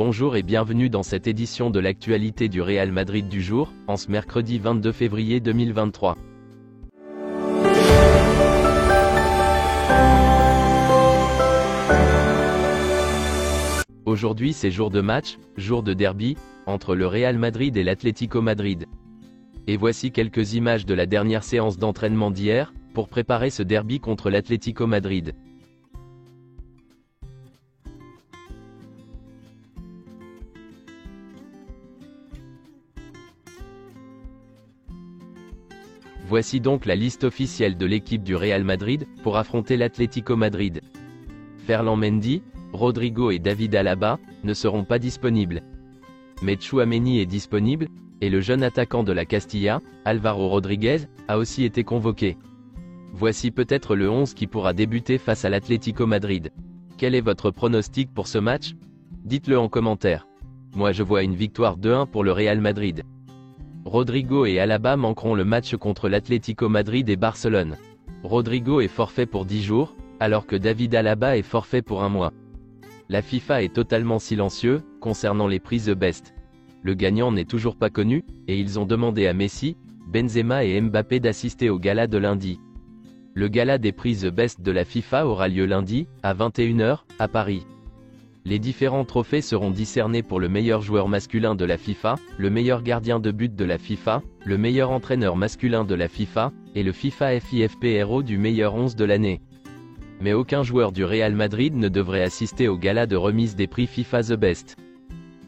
Bonjour et bienvenue dans cette édition de l'actualité du Real Madrid du jour, en ce mercredi 22 février 2023. Aujourd'hui c'est jour de match, jour de derby, entre le Real Madrid et l'Atlético Madrid. Et voici quelques images de la dernière séance d'entraînement d'hier, pour préparer ce derby contre l'Atlético Madrid. Voici donc la liste officielle de l'équipe du Real Madrid, pour affronter l'Atlético Madrid. Ferland Mendy, Rodrigo et David Alaba, ne seront pas disponibles. Mais Tchouaméni est disponible, et le jeune attaquant de la Castilla, Álvaro Rodríguez, a aussi été convoqué. Voici peut-être le 11 qui pourra débuter face à l'Atlético Madrid. Quel est votre pronostic pour ce match? Dites-le en commentaire. Moi je vois une victoire 2-1 pour le Real Madrid. Rodrigo et Alaba manqueront le match contre l'Atlético Madrid et Barcelone. Rodrigo est forfait pour 10 jours, alors que David Alaba est forfait pour 1 mois. La FIFA est totalement silencieux concernant les prises The Best. Le gagnant n'est toujours pas connu, et ils ont demandé à Messi, Benzema et Mbappé d'assister au gala de lundi. Le gala des prix The Best de la FIFA aura lieu lundi, à 21 h, à Paris. Les différents trophées seront décernés pour le meilleur joueur masculin de la FIFA, le meilleur gardien de but de la FIFA, le meilleur entraîneur masculin de la FIFA, et le FIFA FIFP Hero du meilleur 11 de l'année. Mais aucun joueur du Real Madrid ne devrait assister au gala de remise des prix FIFA The Best.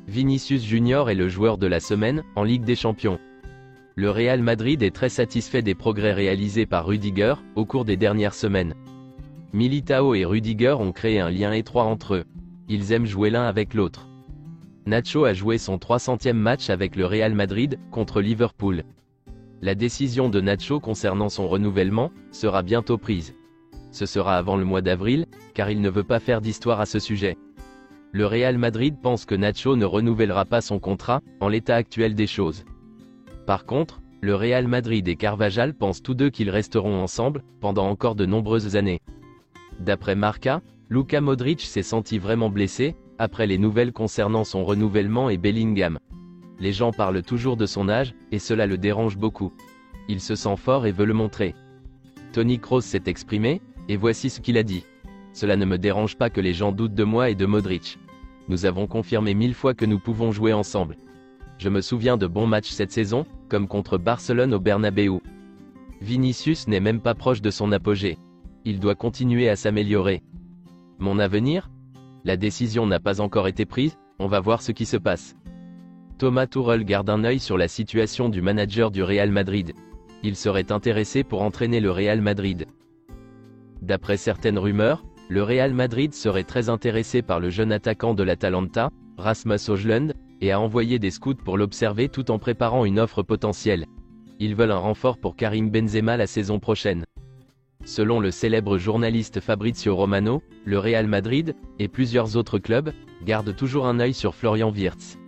Vinicius Junior est le joueur de la semaine, en Ligue des Champions. Le Real Madrid est très satisfait des progrès réalisés par Rudiger, au cours des dernières semaines. Militao et Rudiger ont créé un lien étroit entre eux. Ils aiment jouer l'un avec l'autre. Nacho a joué son 300e match avec le Real Madrid, contre Liverpool. La décision de Nacho concernant son renouvellement, sera bientôt prise. Ce sera avant le mois d'avril, car il ne veut pas faire d'histoire à ce sujet. Le Real Madrid pense que Nacho ne renouvellera pas son contrat, en l'état actuel des choses. Par contre, le Real Madrid et Carvajal pensent tous deux qu'ils resteront ensemble, pendant encore de nombreuses années. D'après Marca, Luka Modric s'est senti vraiment blessé, après les nouvelles concernant son renouvellement et Bellingham. Les gens parlent toujours de son âge, et cela le dérange beaucoup. Il se sent fort et veut le montrer. Toni Kroos s'est exprimé, et voici ce qu'il a dit. Cela ne me dérange pas que les gens doutent de moi et de Modric. Nous avons confirmé 1000 fois que nous pouvons jouer ensemble. Je me souviens de bons matchs cette saison, comme contre Barcelone au Bernabéu. Vinicius n'est même pas proche de son apogée. Il doit continuer à s'améliorer. Mon avenir? La décision n'a pas encore été prise, on va voir ce qui se passe. Thomas Tuchel garde un œil sur la situation du manager du Real Madrid. Il serait intéressé pour entraîner le Real Madrid. D'après certaines rumeurs, le Real Madrid serait très intéressé par le jeune attaquant de l'Atalanta, Rasmus Højlund, et a envoyé des scouts pour l'observer tout en préparant une offre potentielle. Ils veulent un renfort pour Karim Benzema la saison prochaine. Selon le célèbre journaliste Fabrizio Romano, le Real Madrid, et plusieurs autres clubs, gardent toujours un œil sur Florian Wirtz.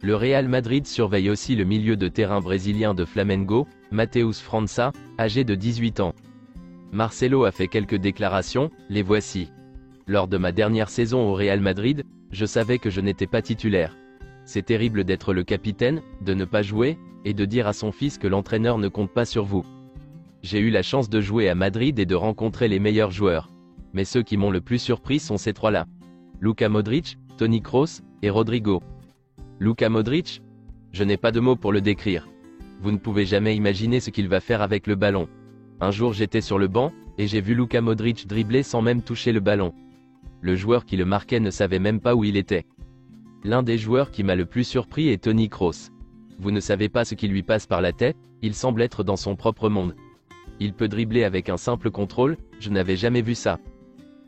Le Real Madrid surveille aussi le milieu de terrain brésilien de Flamengo, Matheus França, âgé de 18 ans. Marcelo a fait quelques déclarations, les voici. Lors de ma dernière saison au Real Madrid, je savais que je n'étais pas titulaire. C'est terrible d'être le capitaine, de ne pas jouer, et de dire à son fils que l'entraîneur ne compte pas sur vous. J'ai eu la chance de jouer à Madrid et de rencontrer les meilleurs joueurs. Mais ceux qui m'ont le plus surpris sont ces trois-là. Luka Modric, Toni Kroos, et Rodrigo. Luka Modric? Je n'ai pas de mots pour le décrire. Vous ne pouvez jamais imaginer ce qu'il va faire avec le ballon. Un jour j'étais sur le banc, et j'ai vu Luka Modric dribbler sans même toucher le ballon. Le joueur qui le marquait ne savait même pas où il était. L'un des joueurs qui m'a le plus surpris est Toni Kroos. Vous ne savez pas ce qui lui passe par la tête, il semble être dans son propre monde. Il peut dribbler avec un simple contrôle, je n'avais jamais vu ça.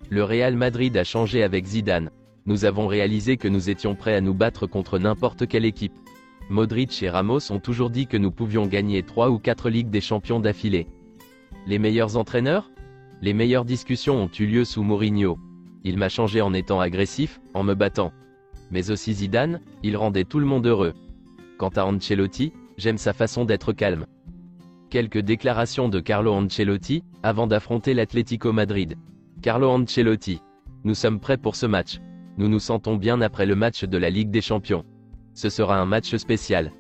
Le Real Madrid a changé avec Zidane. Nous avons réalisé que nous étions prêts à nous battre contre n'importe quelle équipe. Modric et Ramos ont toujours dit que nous pouvions gagner 3 ou 4 Ligues des Champions d'affilée. Les meilleurs entraîneurs? Les meilleures discussions ont eu lieu sous Mourinho. Il m'a changé en étant agressif, en me battant. Mais aussi Zidane, il rendait tout le monde heureux. Quant à Ancelotti, j'aime sa façon d'être calme. Quelques déclarations de Carlo Ancelotti, avant d'affronter l'Atlético Madrid. Carlo Ancelotti. Nous sommes prêts pour ce match. Nous nous sentons bien après le match de la Ligue des Champions. Ce sera un match spécial.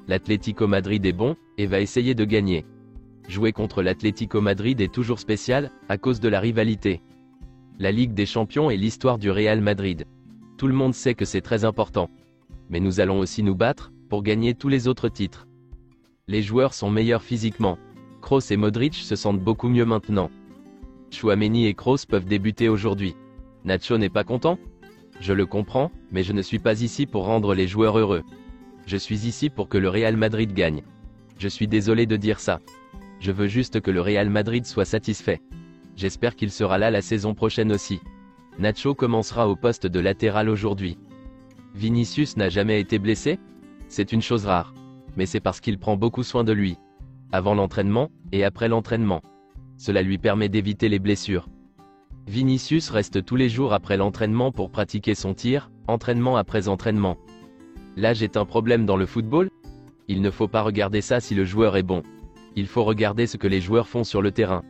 L'Atlético Madrid est bon, et va essayer de gagner. Jouer contre l'Atlético Madrid est toujours spécial, à cause de la rivalité. La Ligue des Champions est l'histoire du Real Madrid. Tout le monde sait que c'est très important. Mais nous allons aussi nous battre, pour gagner tous les autres titres. Les joueurs sont meilleurs physiquement. Kroos et Modric se sentent beaucoup mieux maintenant. Tchouaméni et Kroos peuvent débuter aujourd'hui. Nacho n'est pas content? Je le comprends, mais je ne suis pas ici pour rendre les joueurs heureux. Je suis ici pour que le Real Madrid gagne. Je suis désolé de dire ça. Je veux juste que le Real Madrid soit satisfait. J'espère qu'il sera là la saison prochaine aussi. Nacho commencera au poste de latéral aujourd'hui. Vinicius n'a jamais été blessé? C'est une chose rare. Mais c'est parce qu'il prend beaucoup soin de lui. Avant l'entraînement, et après l'entraînement. Cela lui permet d'éviter les blessures. Vinicius reste tous les jours après l'entraînement pour pratiquer son tir, entraînement après entraînement. L'âge est un problème dans le football? Il ne faut pas regarder ça si le joueur est bon. Il faut regarder ce que les joueurs font sur le terrain.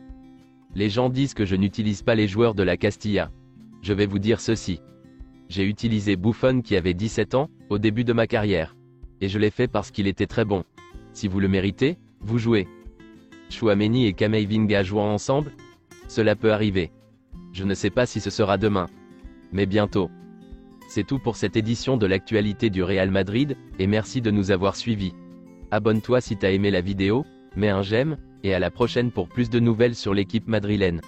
Les gens disent que je n'utilise pas les joueurs de la Castilla. Je vais vous dire ceci. J'ai utilisé Buffon qui avait 17 ans, au début de ma carrière. Et je l'ai fait parce qu'il était très bon. Si vous le méritez, vous jouez. Tchouaméni et Camavinga jouant ensemble? Cela peut arriver. Je ne sais pas si ce sera demain. Mais bientôt. C'est tout pour cette édition de l'actualité du Real Madrid, et merci de nous avoir suivis. Abonne-toi si t'as aimé la vidéo, mets un j'aime, et à la prochaine pour plus de nouvelles sur l'équipe madrilène.